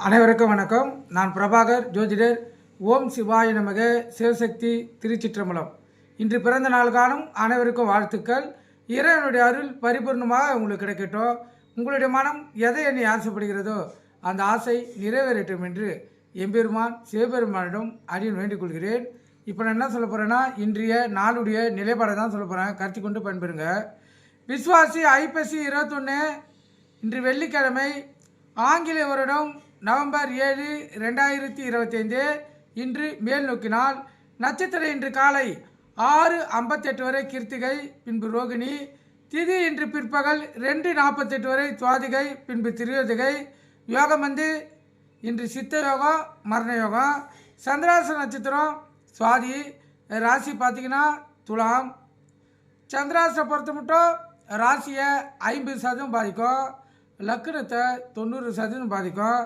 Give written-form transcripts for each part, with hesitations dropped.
அனைவருக்கும் வணக்கம். நான் பிரபாகர் ஜோதிடர். ஓம் சிவாய நமக. சிவசக்தி திருச்சிற்றம்பலம். இன்று பிறந்த நாள் காணும் அனைவருக்கும் வாழ்த்துக்கள். இறைவனுடைய அருள் பரிபூர்ணமாக உங்களுக்கு கிடைக்கட்டும். உங்களுடைய மனம் எதை எண்ணி ஆசைப்படுகிறதோ அந்த ஆசை நிறைவேறட்டும் என்று எம்பெருமான் சிவபெருமானிடம் அடியன் வேண்டிக் கொள்கிறேன். இப்போ நான் என்ன சொல்ல போகிறேன்னா, இன்றைய நாளுடைய நிலைப்பாடை தான் சொல்ல போகிறேன். கருத்து கொண்டு பயன்பெறுங்க. விஸ்வாசி ஐப்பசி 21 இன்று வெள்ளிக்கிழமை, ஆங்கில வருடம் நவம்பர் 7, 2025. இன்று மேல் நோக்கினால் நட்சத்திரம் இன்று காலை 6:58 வரை கிருத்திகை, பின்பு ரோகிணி. திதி இன்று பிற்பகல் 2:48 வரை துவாதிகை, பின்பு திரியோதிகை. யோகம் இன்று சித்த யோகம், மரண யோகம். சந்திராச நட்சத்திரம் சுவாதி. ராசி பார்த்திங்கன்னா துலாம். சந்திராசை பொறுத்த மட்டும் ராசியை 50% பாதிக்கும், லக்னத்தை 90% பாதிக்கும்.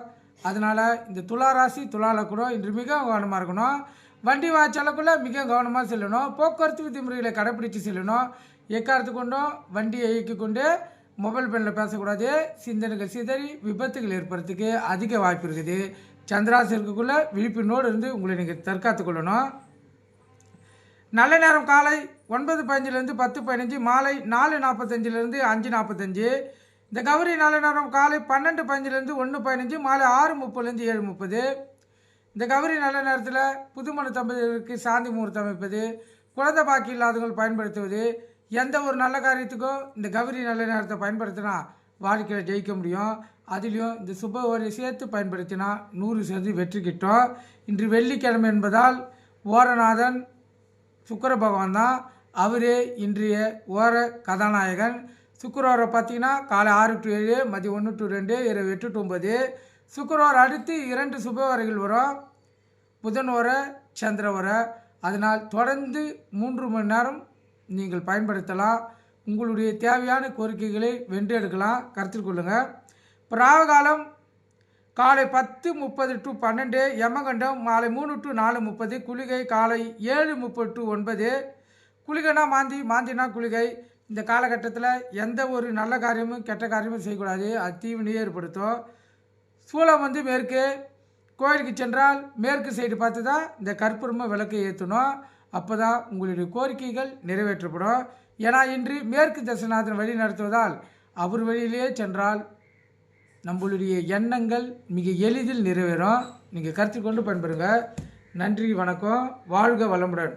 அதனால் இந்த துலா ராசி துலா லக்னம் இன்று மிக கவனமாக இருக்கணும். வண்டி வாய்ச்சாலக்குள்ளே மிக கவனமாக செல்லணும். போக்குவரத்து விதிமுறைகளை கடைப்பிடித்து செல்லணும். எக்காரத்து கொண்டும் வண்டியை இயக்கி கொண்டு மொபைல் ஃபோனில் பேசக்கூடாது. சிந்தனைகள் சிதறி விபத்துகள் ஏற்படுறதுக்கு அதிக வாய்ப்பு இருக்குது. சந்திராசி இருக்கக்குள்ளே விழிப்புணோடு இருந்து உங்களை நீங்கள் தற்காத்து கொள்ளணும். நல்ல நேரம் காலை 9:15 10:15, மாலை 4:45 5:45. இந்த கௌரி நல்ல நேரம் காலை 12:15 1:15, மாலை 6:30 7:30. இந்த கௌரி நல்ல நேரத்தில் புதுமண தம்பதியருக்கு சாந்தி முகூர்த்தம் அமைப்பது, குழந்தை பாக்கி இல்லாதவர்கள் பயன்படுத்துவது. எந்த ஒரு நல்ல காரியத்துக்கும் இந்த கௌரி நல்ல நேரத்தை பயன்படுத்தினா வாழ்க்கையில் ஜெயிக்க முடியும். அதிலையும் இந்த சுப ஓரை சேர்த்து பயன்படுத்தினா 100% வெற்றி கிட்டும். இன்று வெள்ளிக்கிழமை என்பதால் ஓரநாதன் சுக்கிர பகவான் தான். அவரே இன்றைய ஓர கதாநாயகன். சுக்கிரவாரை பார்த்தீங்கன்னா காலை 6 to 7, மதியம் 1 to 2, இரவு 8 to 9. சுக்கிரவார் அடுத்து 2 சுபவாரைகள் வரும், புதன் வரை, சந்திர வரை. அதனால் தொடர்ந்து 3 மணி நேரம் நீங்கள் பயன்படுத்தலாம். உங்களுடைய தேவையான கோரிக்கைகளை வென்றெடுக்கலாம். கருத்தில் கொள்ளுங்கள். ராவகாலம் காலை 10:30 to 12, யமகண்டம் மாலை 3 to 4:30, குளிகை காலை 7:30 to 9. குளிகைனா மாந்தி, மாந்தினா குளிகை. இந்த காலகட்டத்தில் எந்த ஒரு நல்ல காரியமும் கெட்ட காரியமும் செய்யக்கூடாது. அது தீவினையே ஏற்படுத்தும். சூளம் மேற்கு. கோயிலுக்கு சென்றால் மேற்கு சைடு பார்த்து தான் இந்த கற்பூரமாக விளக்கை ஏற்றணும். அப்போ தான் உங்களுடைய கோரிக்கைகள் நிறைவேற்றப்படும். ஏன்னா இன்று மேற்கு தசநாதன் வழி நடத்துவதால் அவர் வழியிலே சென்றால் நம்மளுடைய எண்ணங்கள் மிக எளிதில் நிறைவேறும். நீங்கள் கருத்தில் கொண்டு பயன்பெறுங்க. நன்றி, வணக்கம். வாழ்க வளமுடன்.